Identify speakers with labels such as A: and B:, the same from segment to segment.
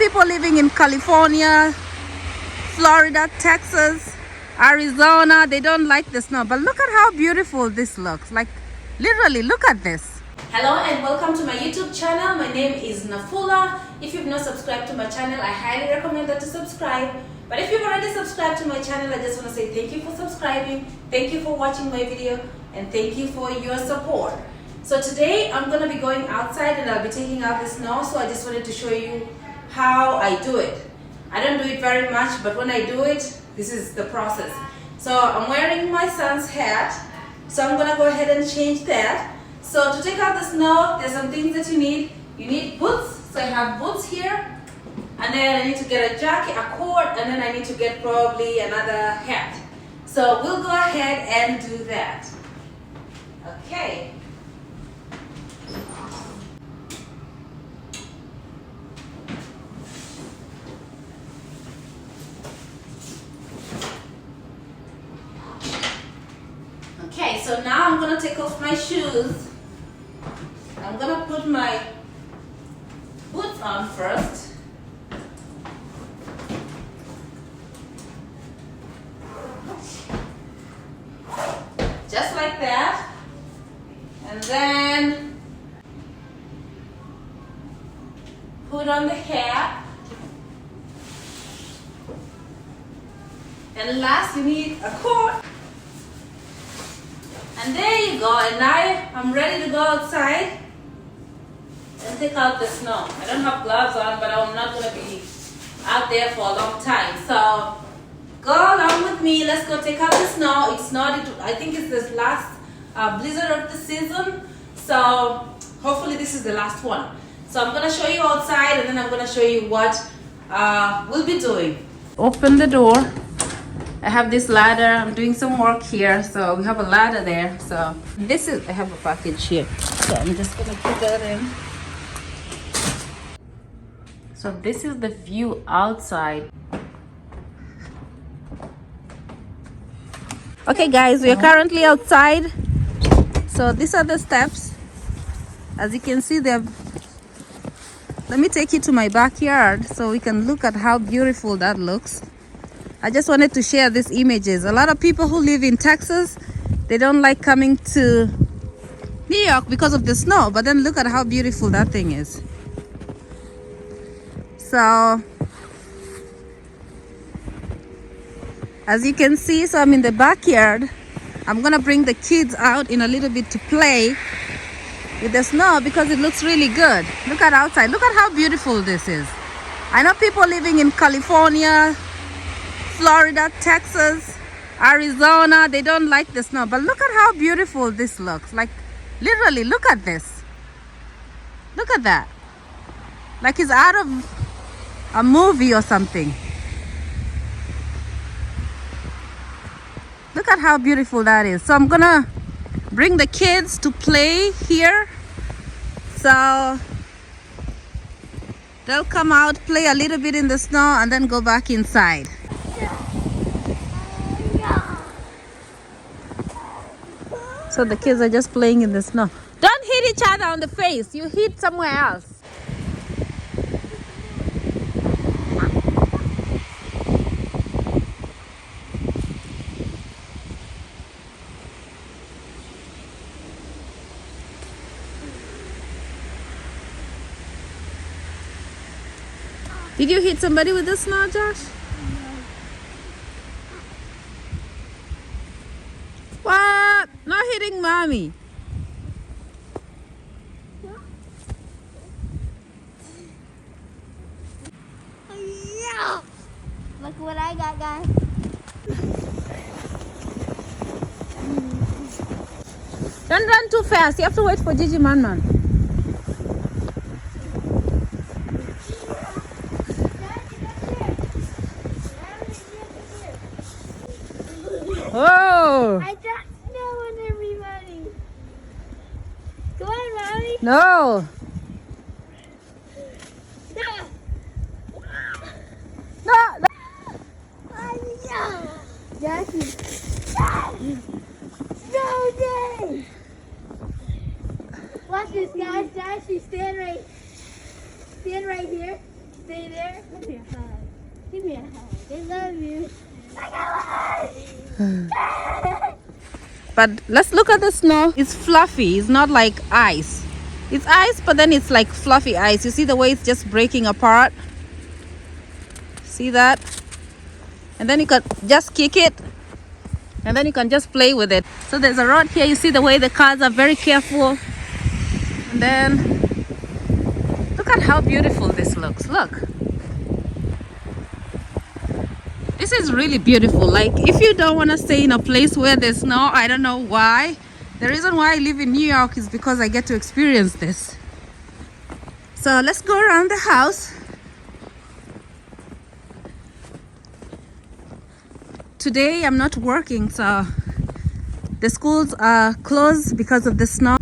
A: people living in California, Florida, Texas, Arizona, they don't like the snow. But look at how beautiful this looks. Like, literally, look at this. Hello and welcome to my YouTube channel. My name is NAFULA. If you've not subscribed to my channel, I highly recommend that to subscribe. But if you've already subscribed to my channel, I just want to say thank you for subscribing, thank you for watching my video, and thank you for your support. So today I'm going to be going outside and I'll be taking out the snow. So I just wanted to show you how I do it. I don't do it very much, but when I do it, this is the process. So I'm wearing my son's hat. So I'm going to go ahead and change that. So to take out the snow, there's some things that you need. You need boots. So I have boots here. And then I need to get a jacket, a coat, and then I need to get probably another hat. So we'll go ahead and do that. Okay. Okay, so now I'm gonna take off my shoes. I'm gonna put my boots on first. Just like that. And then put on the hat. And last you need a coat. And there you go. And now I'm ready to go outside and take out the snow. I don't have gloves on, but I'm not going to be out there for a long time. So go along with me. Let's go take out the snow. It's not, I think it's this last blizzard of the season. So hopefully this is the last one. So I'm going to show you outside and then I'm going to show you what we'll be doing. Open the door. I have this ladder. I'm doing some work here. So we have a ladder there. So this is, I have a package here. So I'm just going to put that in. So this is the view outside. Okay guys, we are currently outside. So these are the steps. As you can see, let me take you to my backyard so we can look at how beautiful that looks. I just wanted to share these images. A lot of people who live in Texas, they don't like coming to New York because of the snow, but then look at how beautiful that thing is. So as you can see, so I'm in the backyard. I'm gonna bring the kids out in a little bit to play with the snow because it looks really good. Look at outside. Look at how beautiful this is. I know people living in California, Florida, Texas, Arizona, they don't like the snow, but look at how beautiful this looks. Like, literally, look at this. Look at that. Like it's out of a movie or something. Look at how beautiful that is. So I'm gonna bring the kids to play here. So they'll come out, play a little bit in the snow, and then go back inside. So the kids are just playing in the snow. Don't hit each other on the face. You hit somewhere else. Did you hit somebody with the snow, Josh? What? Not hitting mommy.
B: Yeah. Look what I got, guys.
A: Don't run too fast. You have to wait for Gigi Man. Oh!
B: I dropped snow on everybody. Come on, Mommy.
A: No! No!
B: No! Jackie. No day! Watch this, guys. Jackie, stand right here. stay there. Give me a hug. Give me a hug. I love you.
A: But let's look at the snow. It's fluffy. It's not like ice. It's ice, but then it's like fluffy ice. You see the way it's just breaking apart? See that? And then you can just kick it. And then you can just play with it. So there's a road here. You see the way the cars are very careful. And then look at how beautiful this looks. Look. This is really beautiful. Like, if you don't want to stay in a place where there's snow, I don't know why. The reason why I live in New York is because I get to experience this. So let's go around the house. Today I'm not working, so the schools are closed because of the snow.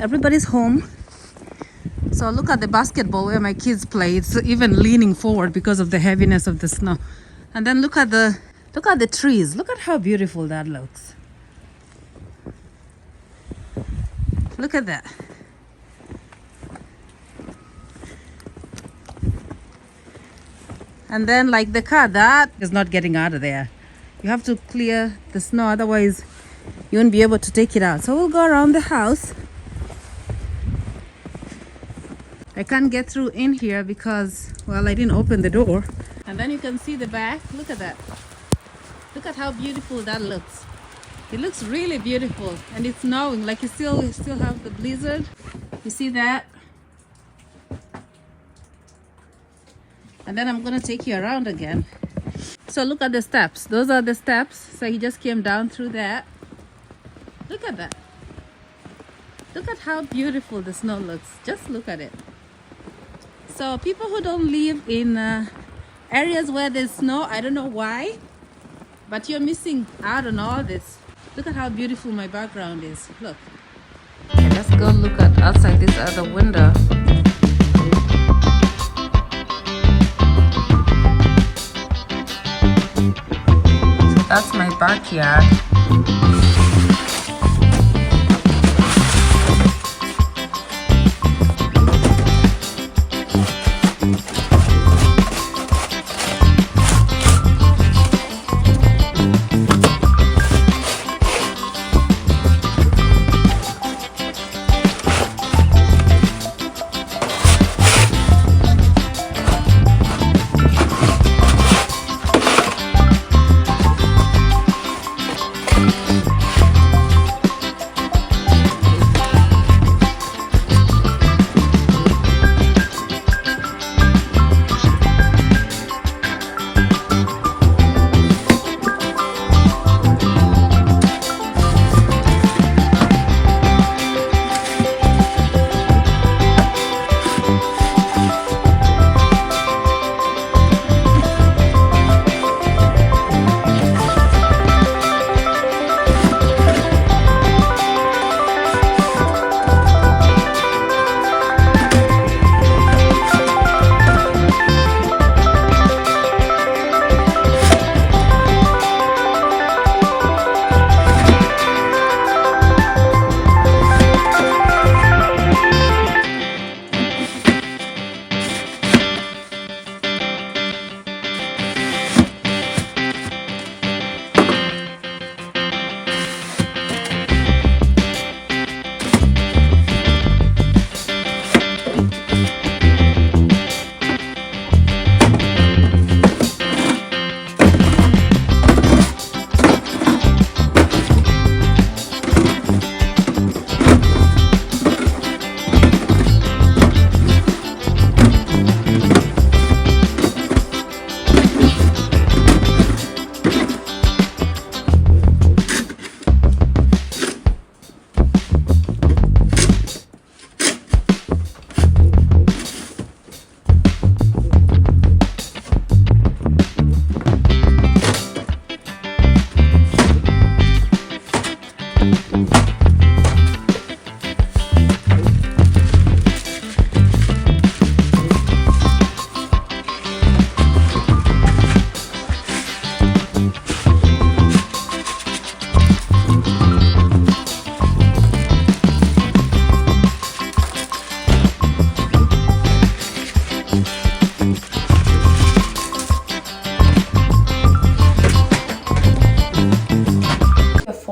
A: Everybody's home. So look at the basketball where my kids play. It's even leaning forward because of the heaviness of the snow. And then look at the trees. Look at how beautiful that looks. Look at that. And then like the car, that is not getting out of there. You have to clear the snow, otherwise you won't be able to take it out. So we'll go around the house. I can't get through in here because, well, I didn't open the door. And then you can see the back. Look at that. Look at how beautiful that looks. It looks really beautiful. And it's snowing. Like you still have the blizzard. You see that? And then I'm going to take you around again. So look at the steps. Those are the steps. So he just came down through that. Look at that. Look at how beautiful the snow looks. Just look at it. So people who don't live in areas where there's snow, I don't know why, but you're missing out on all this. Look at how beautiful my background is. Look. Okay, let's go look at outside this other window. So that's my backyard.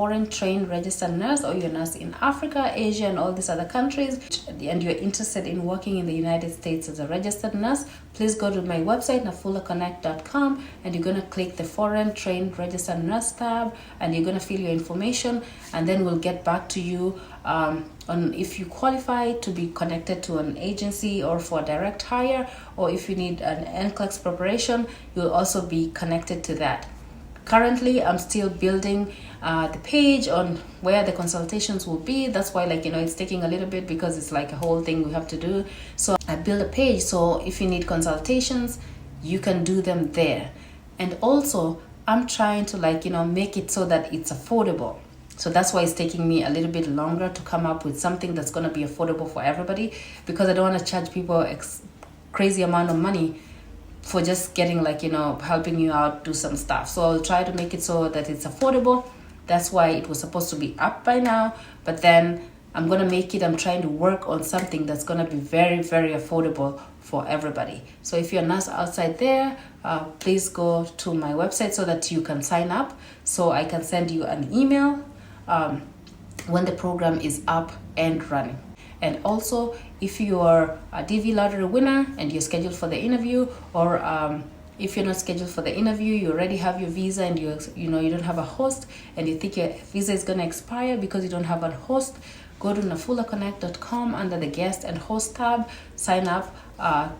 A: foreign trained registered nurse, or you're a nurse in Africa, Asia, and all these other countries, and you're interested in working in the United States as a registered nurse, please go to my website, nafulaconnect.com, and you're going to click the foreign trained registered nurse tab, and you're going to fill your information, and then we'll get back to you on if you qualify to be connected to an agency or for direct hire, or if you need an NCLEX preparation, you'll also be connected to that. Currently, I'm still building the page on where the consultations will be. That's why, like, it's taking a little bit, because it's like a whole thing we have to do. So I build a page, so if you need consultations, you can do them there. And also, I'm trying to, like, make it so that it's affordable. So that's why it's taking me a little bit longer to come up with something that's going to be affordable for everybody, because I don't want to charge people crazy amount of money for just getting, like, helping you out do some stuff. So I'll try to make it so that it's affordable. That's why it was supposed to be up by now, but then I'm gonna make it, I'm trying to work on something that's gonna be very, very affordable for everybody. So if you're a nurse outside there, please go to my website so that you can sign up, so I can send you an email when the program is up and running. And also, if you're a DV lottery winner and you're scheduled for the interview, or if you're not scheduled for the interview, you already have your visa and you don't have a host, and you think your visa is going to expire because you don't have a host, go to nafulaconnect.com under the guest and host tab, sign up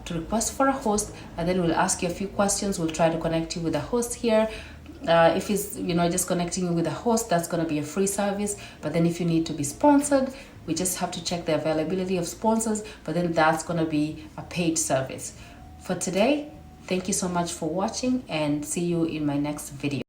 A: to request for a host, and then we'll ask you a few questions. We'll try to connect you with a host here. If it's just connecting you with a host, that's going to be a free service. But then if you need to be sponsored, we just have to check the availability of sponsors, but then that's going to be a paid service. For today, thank you so much for watching, and see you in my next video.